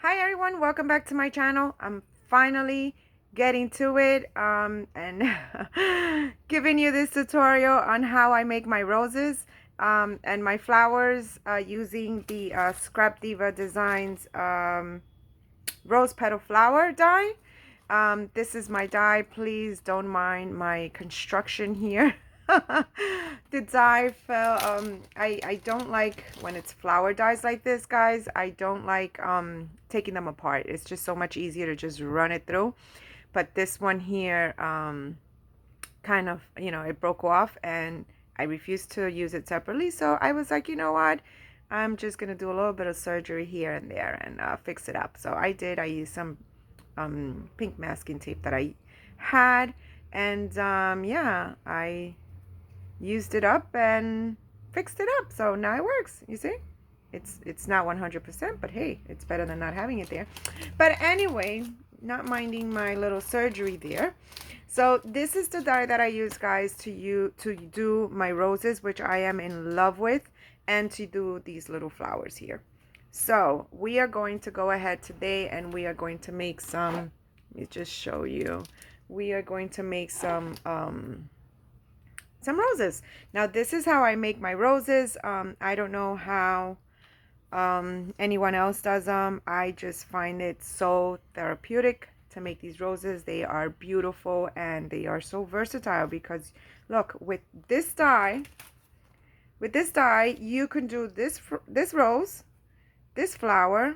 Hi everyone, welcome back to my channel. I'm finally getting to it and giving you this tutorial on how I make my roses and my flowers using the Scrap Diva Designs Rose Petal Flower die. This is my die. Please don't mind my construction here. The die fell. I don't like when it's flower dies like this, guys. I don't like taking them apart. It's just so much easier to just run it through. But this one here kind of, it broke off and I refused to use it separately. So I was like, you know what? I'm just going to do a little bit of surgery here and there and fix it up. So I did. I used some pink masking tape that I had. And yeah, I used it up and fixed it up. So now it works. You see? It's not 100%, but hey, it's better than not having it there. But anyway, not minding my little surgery there. So this is the die that I use, guys, to do my roses, which I am in love with, and to do these little flowers here. So we are going to go ahead today and we are going to make some, let me just show you. We are going to make some roses. Now this is how I make my roses. I don't know how anyone else does them. I just find it so therapeutic to make these roses. They are beautiful and they are so versatile because look, with this die you can do this rose, this flower.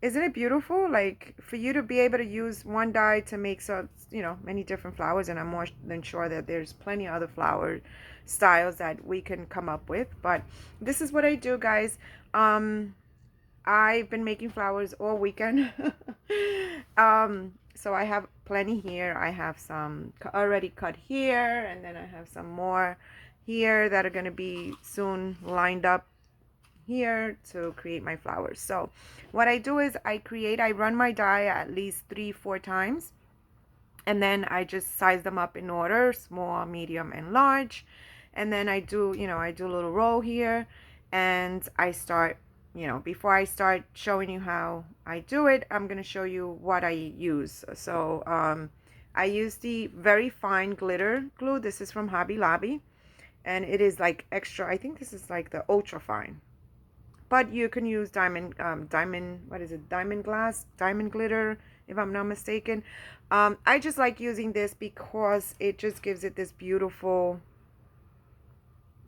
Isn't it beautiful? Like, for you to be able to use one die to make so, many different flowers, and I'm more than sure that there's plenty of other flower styles that we can come up with. But this is what I do, guys. I've been making flowers all weekend. So I have plenty here. I have some already cut here, and then I have some more here that are going to be soon lined up here to create my flowers. So what I do is I run my die at least 3-4 times, and then I just size them up in order: small, medium, and large. And then I do a little roll here, and I start, before I start showing you how I do it, I'm going to show you what I use. So I use the very fine glitter glue. This is from Hobby Lobby, and it is like extra. I think this is like the ultra fine, but you can use diamond glass, diamond glitter, if I'm not mistaken. I just like using this because it just gives it this beautiful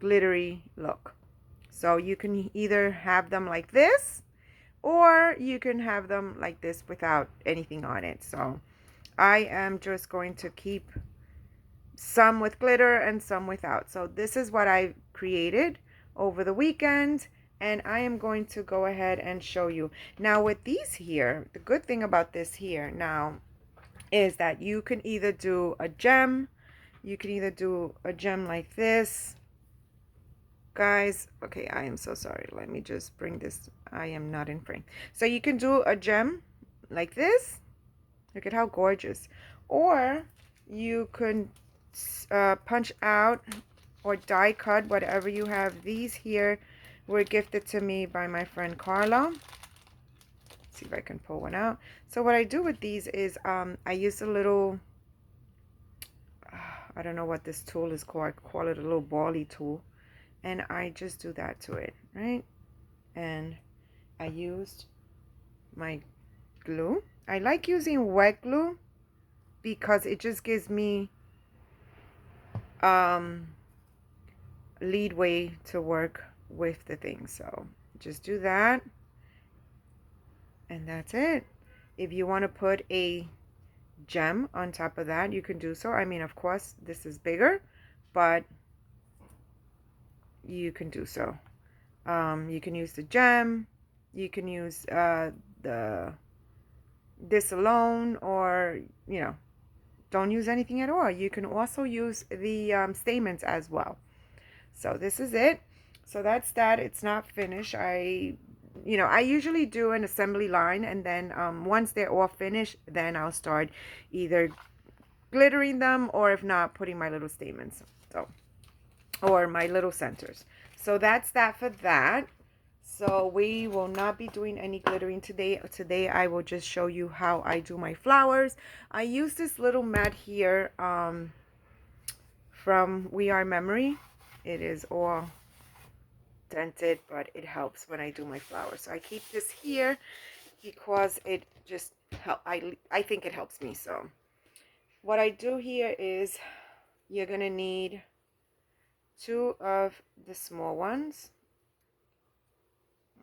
glittery look. So you can either have them like this, or you can have them like this without anything on it. So I am just going to keep some with glitter and some without. So this is what I created over the weekend, and I am going to go ahead and show you. Now with these here, the good thing about this here now is that you can either do a gem, like this. Guys, okay, I am so sorry. Let me just bring this. I am not in frame. So you can do a gem like this. Look at how gorgeous. Or you can punch out or die cut, whatever you have. These here were gifted to me by my friend Carla. Let's see if I can pull one out. So what I do with these is I use a little, I don't know what this tool is called. I call it a little bally tool. And I just do that to it, right? And I used my glue. I like using wet glue because it just gives me lead way to work with the thing. So just do that, and that's it. If you want to put a gem on top of that, you can do so. I mean, of course, this is bigger, but you can do so. You can use the gem, you can use this alone, or don't use anything at all. You can also use the stamens as well. So this is it. So that's that. It's not finished. I usually do an assembly line, and then once they're all finished, then I'll start either glittering them, or if not, putting my little stamens, so, or my little centers. So that's that for that. So we will not be doing any glittering today. Today I will just show you how I do my flowers. I use this little mat here from We Are Memory. It is all dented, but it helps when I do my flowers. So I keep this here because it just help. I think it helps me. So what I do here is you're gonna need 2 of the small ones.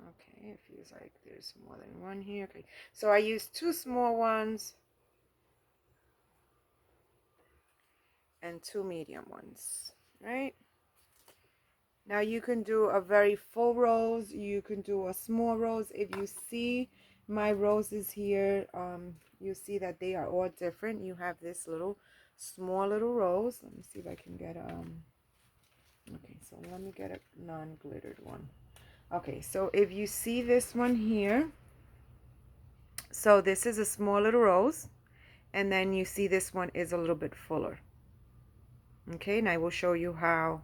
Okay, it feels like there's more than one here. Okay, so I use 2 small ones and 2 medium ones, right? Now you can do a very full rose, you can do a small rose. If you see my roses here, you see that they are all different. You have this little small little rose. Let me see if I can get okay, so let me get a non-glittered one. Okay, so if you see this one here, so this is a small little rose, and then you see this one is a little bit fuller. Okay, and I will show you how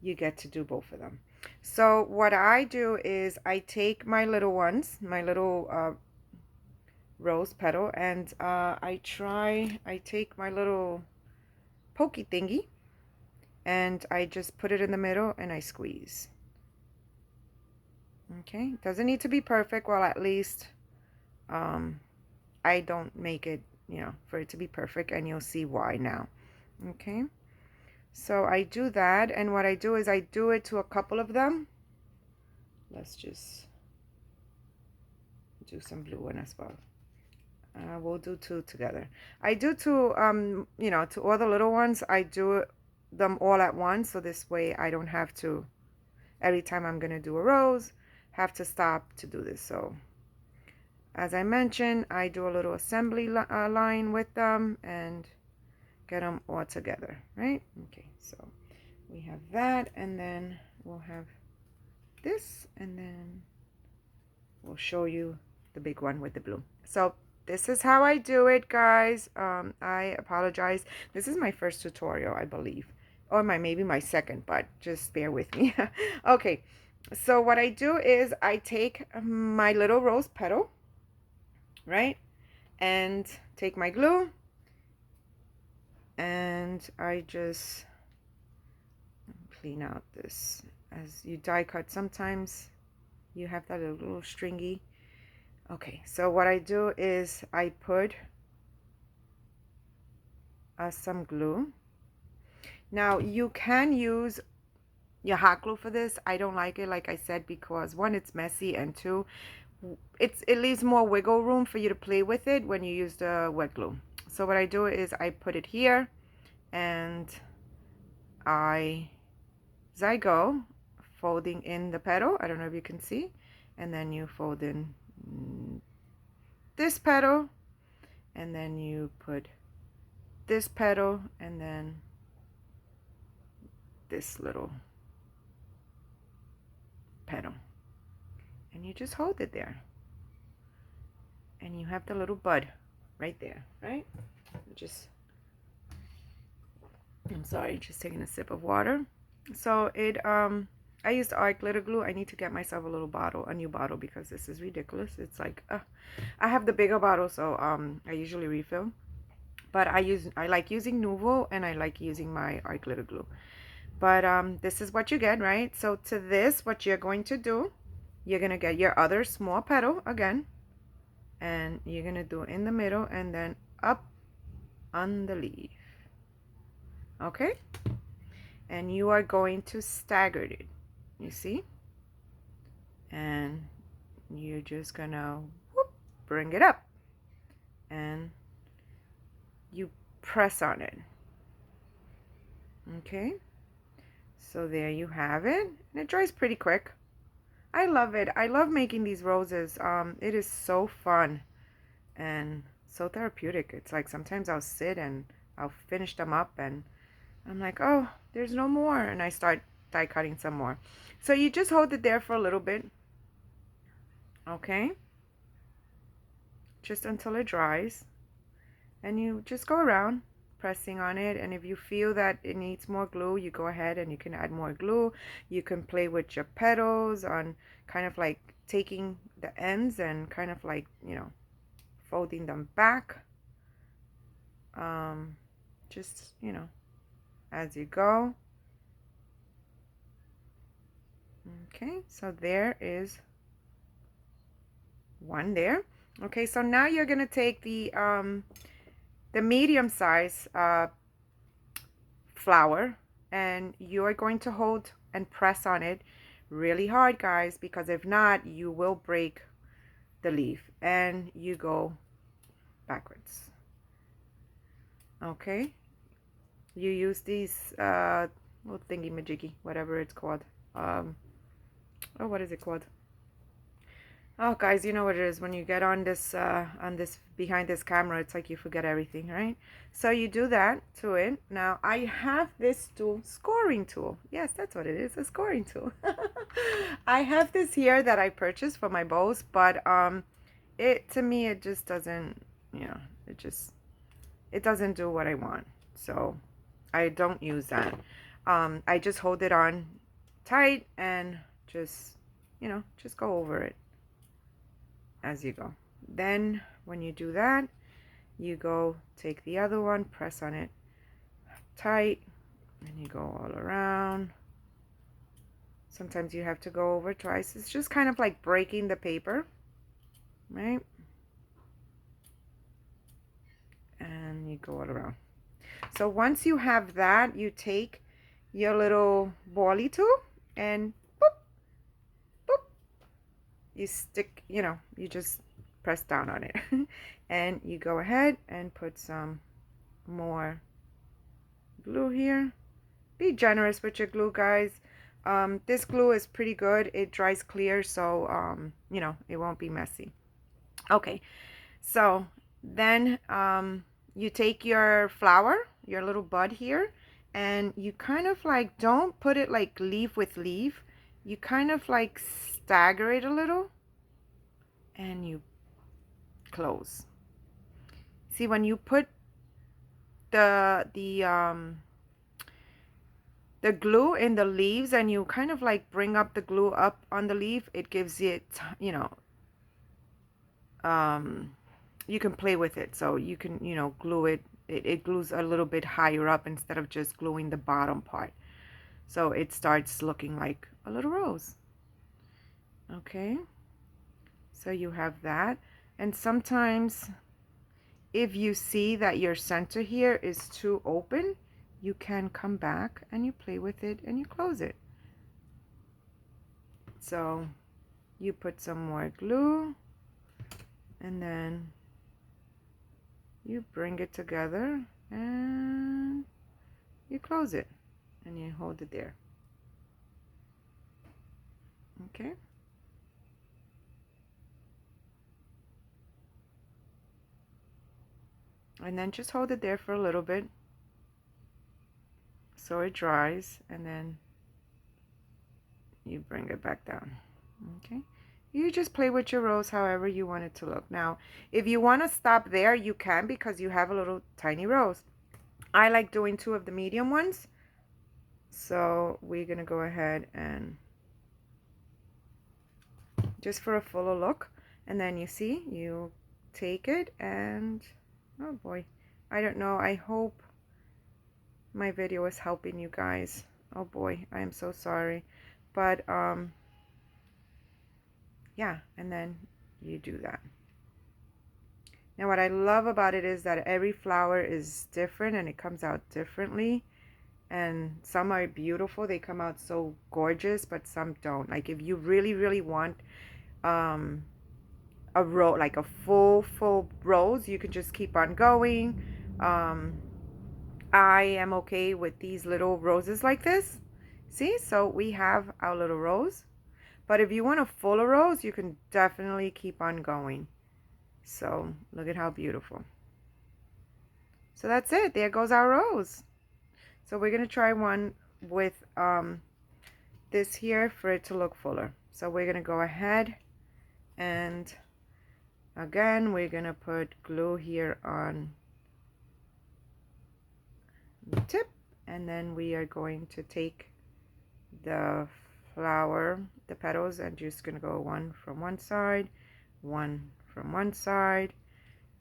you get to do both of them. So what I do is I take my little ones, my little rose petal, and I take my little pokey thingy, and I just put it in the middle and I squeeze. Okay, doesn't need to be perfect. Well, at least I don't make it, for it to be perfect, and you'll see why now. Okay, so I do that, and what I do is I do it to a couple of them. Let's just do some blue one as well. We'll do 2 together. I do to to all the little ones, I do them all at once, so this way I don't have to, every time I'm gonna do a rose, have to stop to do this. So as I mentioned, I do a little assembly line with them and get them all together, right? Okay, so we have that, and then we'll have this, and then we'll show you the big one with the blue. So this is how I do it, guys. I apologize. This is my first tutorial, I believe, or maybe my second, but just bear with me. Okay, so what I do is I take my little rose petal, right, and take my glue, and I just clean out this. As you die cut, sometimes you have that little stringy. Okay, so what I do is I put some glue. Now you can use your hot glue for this. I don't like it, like I said, because 1, it's messy, and 2, it leaves more wiggle room for you to play with it when you use the wet glue. So what I do is I put it here, and as I go, folding in the petal. I don't know if you can see, and then you fold in this petal, and then you put this petal, and then this little petal, and you just hold it there, and you have the little bud right there, right? I'm sorry, just taking a sip of water. So I used art glitter glue. I need to get myself a new bottle, because this is ridiculous. It's like I have the bigger bottle, so I usually refill, but I like using Nuvo, and I like using my art glitter glue. But this is what you get, right? So to this, what you're going to do, you're gonna get your other small petal again, and you're gonna do in the middle and then up on the leaf. Okay, and you are going to stagger it, you see, and you're just gonna bring it up, and you press on it. Okay, so there you have it, and it dries pretty quick. I love it. I love making these roses. It is so fun and so therapeutic. It's like sometimes I'll sit and I'll finish them up, and I'm like, oh, there's no more, and I start die cutting some more. So you just hold it there for a little bit, okay, just until it dries, and you just go around pressing on it. And if you feel that it needs more glue, you go ahead and you can add more glue. You can play with your petals on kind of like taking the ends and kind of like, you know, folding them back. Just, you know, as you go. Okay, so there is one there. Okay, so now you're gonna take the medium size flower, and you are going to hold and press on it really hard, guys, because if not, you will break the leaf, and you go backwards. Okay, you use these little thingy majiggy, whatever it's called. Oh, what is it called? Oh, guys, you know what it is when you get on this behind this camera, it's like you forget everything, right? So you do that to it. Now I have this tool, scoring tool. Yes, that's what it is, a scoring tool. I have this here that I purchased for my bows, but it, to me, it just doesn't, you know, it doesn't do what I want. So I don't use that. I just hold it on tight and just, you know, just go over it as you go. Then when you do that, you go take the other one, press on it tight, and you go all around. Sometimes you have to go over twice. It's just kind of like breaking the paper, right? And you go all around. So once you have that, you take your little bally tool and boop, boop, you stick, you know, you just press down on it. And you go ahead and put some more glue here. Be generous with your glue, guys. This glue is pretty good. It dries clear, so you know, it won't be messy. Okay, so then you take your flower, your little bud here, and you kind of like, don't put it like leaf with leaf. You kind of like stagger it a little, and you close. See, when you put the glue in the leaves and you kind of like bring up the glue up on the leaf, it gives it, you know, you can play with it. So you can, you know, glue it. It glues a little bit higher up instead of just gluing the bottom part. So it starts looking like a little rose. Okay. So you have that. And sometimes if you see that your center here is too open, you can come back and you play with it and you close it. So you put some more glue and then you bring it together and you close it and you hold it there. Okay. And then just hold it there for a little bit so it dries, and then you bring it back down. Okay. You just play with your rose however you want it to look. Now, if you want to stop there, you can, because you have a little tiny rose. I like doing 2 of the medium ones. So we're going to go ahead and just for a fuller look. And then you see, you take it and, oh boy, I don't know. I hope my video is helping you guys. Oh boy, I am so sorry. But, yeah, and then you do that. Now what I love about it is that every flower is different and it comes out differently. And some are beautiful, they come out so gorgeous, but some don't. Like if you really, really want a row, like a full rose, you can just keep on going. I am okay with these little roses like this. See, so we have our little rose. But if you want a fuller rose, you can definitely keep on going. So look at how beautiful. So that's it. There goes our rose. So we're going to try one with this here for it to look fuller. So we're going to go ahead and again, we're going to put glue here on tip, and then we are going to take the flower, the petals, and just gonna go one from one side, one from one side,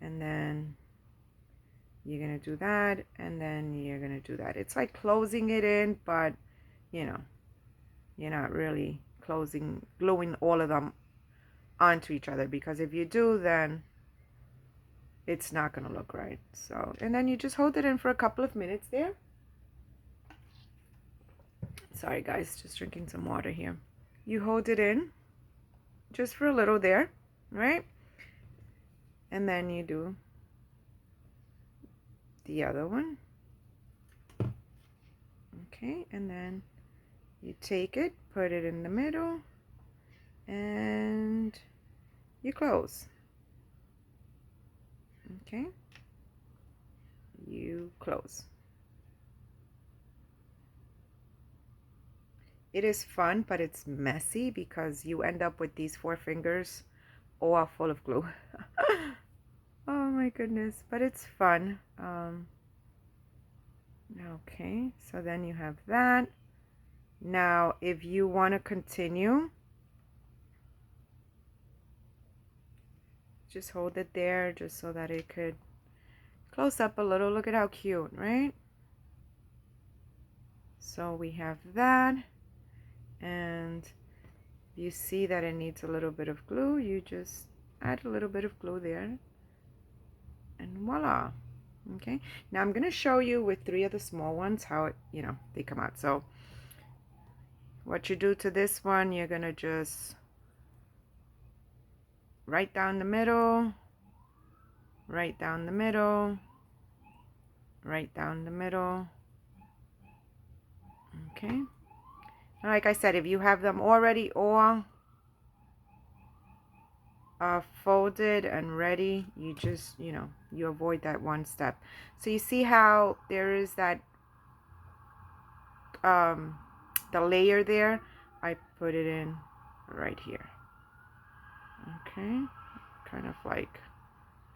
and then you're gonna do that, and then you're gonna do that. It's like closing it in, but you know, you're not really gluing all of them onto each other, because if you do, then it's not gonna look right. So, and then you just hold it in for a couple of minutes there. Sorry guys, just drinking some water here. You hold it in just for a little there, right? And then you do the other one. Okay, and then you take it, put it in the middle, and you close. Okay, you close. It is fun, but it's messy because you end up with these 4 fingers all full of glue. Oh my goodness, but it's fun. Okay, so then you have that. Now, if you want to continue, just hold it there just so that it could close up a little. Look at how cute, right? So we have that, and you see that it needs a little bit of glue. You just add a little bit of glue there, and voila. Okay, now I'm going to show you with 3 of the small ones how it, they come out. So what you do to this one, you're going to just right down the middle, right down the middle, right down the middle. Okay, like I said, if you have them already all folded and ready, you just, you avoid that one step. So you see how there is that the layer there? I put it in right here. Okay, kind of like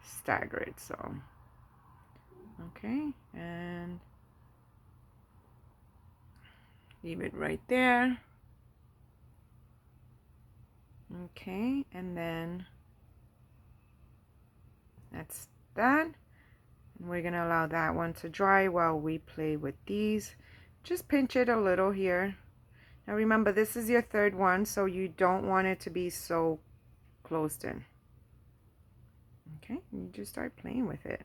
stagger it. So okay, and leave it right there. Okay, and then that's that. And we're gonna allow that one to dry while we play with these. Just pinch it a little here. Now remember, this is your 3rd one, so you don't want it to be so closed in. Okay, you just start playing with it.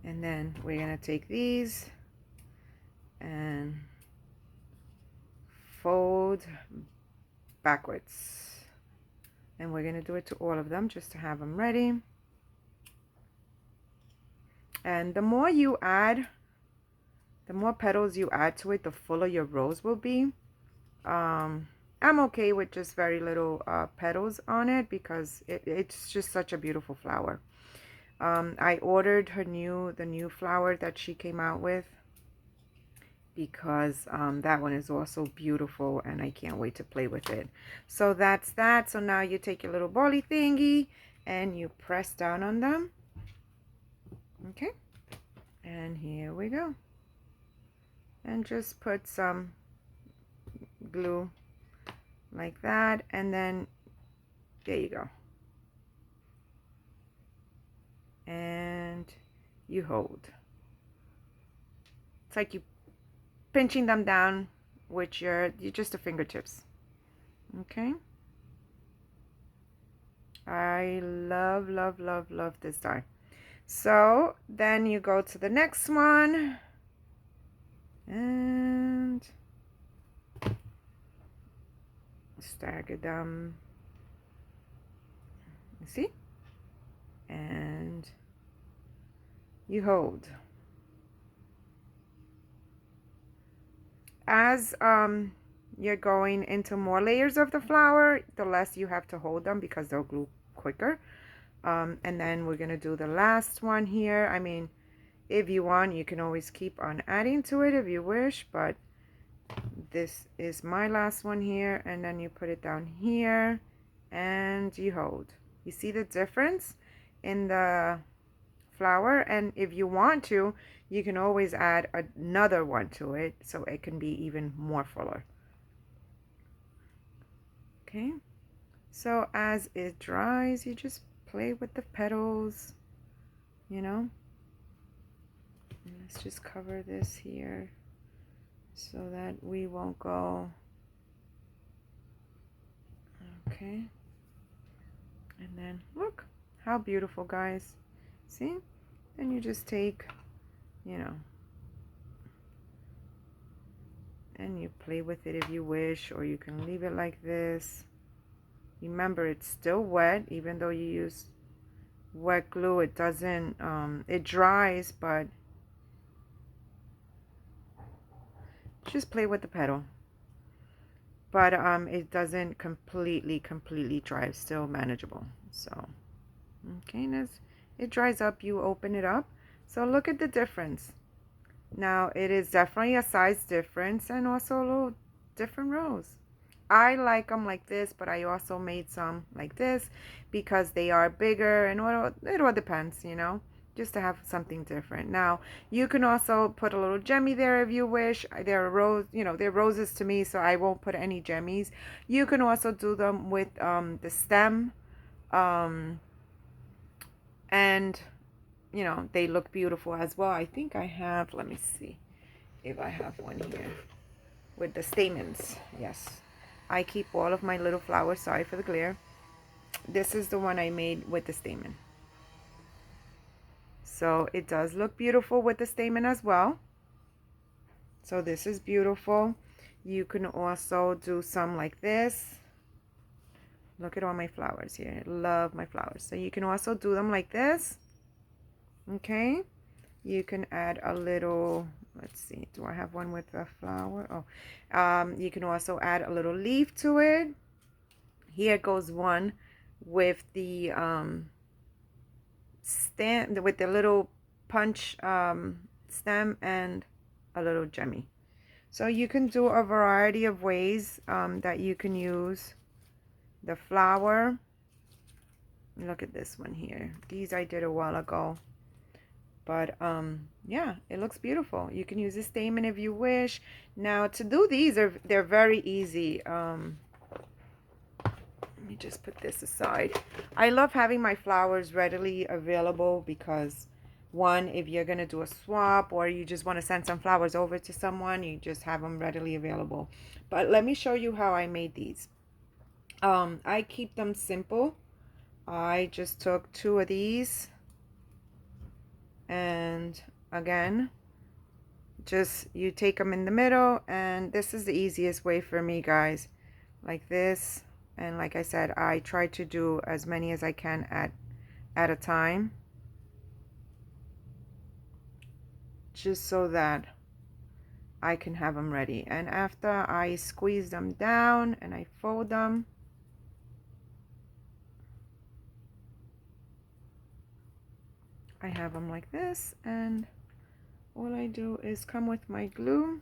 And then we're gonna take these and fold backwards. And we're gonna do it to all of them just to have them ready. And the more you add, the more petals you add to it, the fuller your rose will be. I'm okay with just very little petals on it because it's just such a beautiful flower. I ordered the new flower that she came out with because that one is also beautiful and I can't wait to play with it. So that's that. So now you take your little bally thingy and you press down on them. Okay, and here we go. And just put some glue like that, and then there you go. And you hold. It's like you pinching them down with your just the fingertips. Okay, I love this die. So then you go to the next one and stagger them. You see? And you hold. As you're going into more layers of the flower, the less you have to hold them because they'll glue quicker. And then we're gonna do the last one here. I mean, if you want, you can always keep on adding to it if you wish, but this is my last one here. And then you put it down here and you hold. You see the difference in the flower? And if you want to, you can always add another one to it so it can be even more fuller. Okay, so as it dries, you just play with the petals, you know. And let's just cover this here so that we won't go. Okay, and then look how beautiful, guys. See? Then you just take, you know, and you play with it if you wish, or you can leave it like this. Remember, it's still wet. Even though you use wet glue, it doesn't it dries, but just play with the petal. But it doesn't completely dry. It's still manageable. So okay, and as it dries up, you open it up. So look at the difference. Now it is definitely a size difference and also a little different rose. I like them like this, but I also made some like this because they are bigger, and it all depends, you know, just to have something different. Now you can also put a little gemmy there if you wish. They're rose, you know, they're roses to me, so I won't put any gemmies. You can also do them with the stem, and you know, they look beautiful as well. I think I have, let me see if I have one here with the stamens. Yes, I keep all of my little flowers. Sorry for the glare. This is the one I made with the stamen. So it does look beautiful with the stamen as well. So this is beautiful. You can also do some like this. Look at all my flowers here. I love my flowers. So you can also do them like this. Okay. You can add a little, let's see, do I have one with a flower? Oh, you can also add a little leaf to it. Here goes one with the stand, with the little punch stem and a little gemmy. So you can do a variety of ways that you can use the flower. Look at this one here. These I did a while ago. But yeah, it looks beautiful. You can use a stamen if you wish. Now to do these, they're very easy. Let me just put this aside. I love having my flowers readily available because one, if you're gonna do a swap or you just want to send some flowers over to someone, you just have them readily available. But let me show you how I made these. I keep them simple. I just took 2 of these, and again, just you take them in the middle, and this is the easiest way for me, guys, like this. And like I said, I try to do as many as I can at a time, just so that I can have them ready. And after I squeeze them down and I fold them, I have them like this, and all I do is come with my glue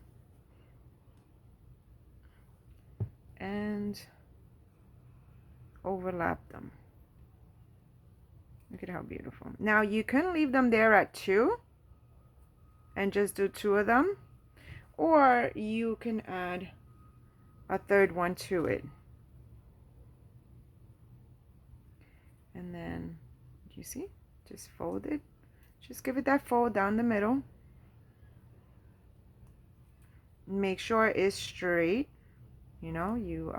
and overlap them. Look at how beautiful. Now you can leave them there at 2 and just do 2 of them, or you can add a third one to it. And then, do you see? Just fold it. Just give it that fold down the middle. Make sure it's straight. You know, you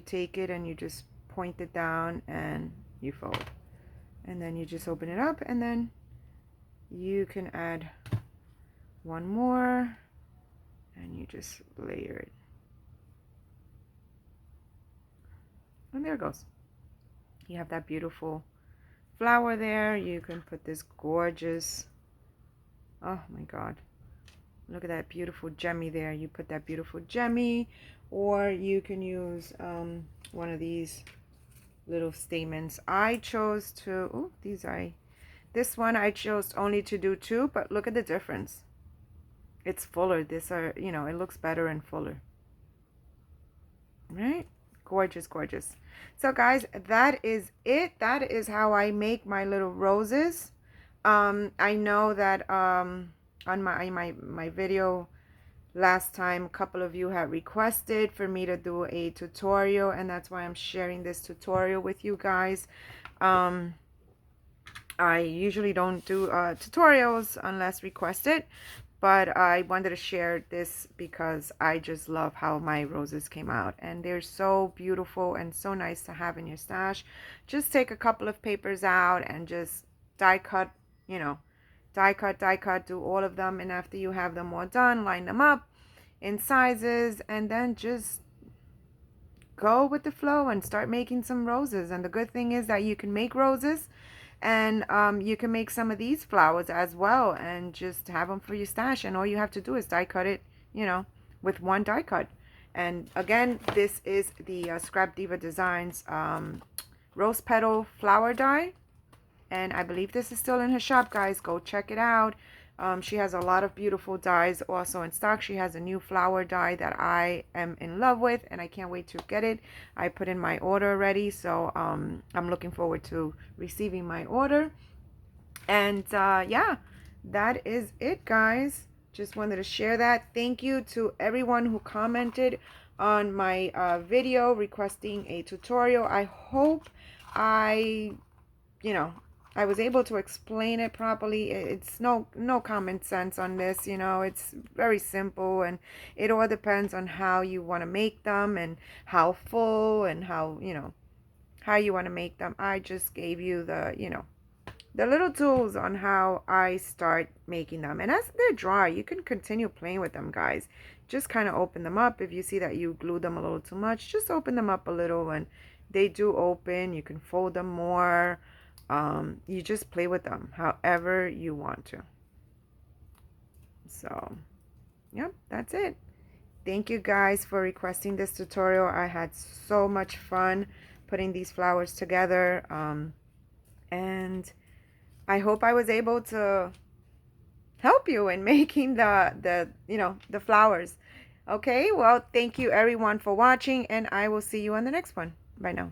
take it and you just point it down and you fold. And then you just open it up, and then you can add one more and you just layer it. And there it goes. You have that beautiful flower there. You can put this gorgeous, oh my god, look at that beautiful gemmy there. You put that beautiful gemmy, or you can use one of these little stamens. I chose to, oh, this one I chose only to do 2, but look at the difference. It's fuller. This are, you know, it looks better and fuller, right? Gorgeous, gorgeous. So guys, that is it. That is how I make my little roses. I know that on my video last time, a couple of you had requested for me to do a tutorial, and that's why I'm sharing this tutorial with you guys. I usually don't do tutorials unless requested, but I wanted to share this because I just love how my roses came out, and they're so beautiful and so nice to have in your stash. Just take a couple of papers out and just die cut, you know, die cut, do all of them, and after you have them all done, line them up in sizes, and then just go with the flow and start making some roses. And the good thing is that you can make roses, and you can make some of these flowers as well and just have them for your stash, and all you have to do is die cut it, with one die cut. And again, this is the Scrap Diva Designs Rose Petal flower die, and I believe this is still in her shop, guys. Go check it out. She has a lot of beautiful dyes also in stock. She has a new flower dye that I am in love with, and I can't wait to get it. I put in my order already, so I'm looking forward to receiving my order. And yeah, that is it, guys. Just wanted to share that. Thank you to everyone who commented on my video requesting a tutorial. I hope I was able to explain it properly. It's no common sense on this, it's very simple, and it all depends on how you want to make them and how full and how you want to make them. I just gave you the little tools on how I start making them, and as they're dry, you can continue playing with them, guys. Just kind of open them up. If you see that you glued them a little too much, just open them up a little, and they do open. You can fold them more. You just play with them however you want to. So yep, that's it. Thank you guys for requesting this tutorial. I had so much fun putting these flowers together, and I hope I was able to help you in making the flowers. Okay, well, thank you everyone for watching, and I will see you on the next one. Bye now.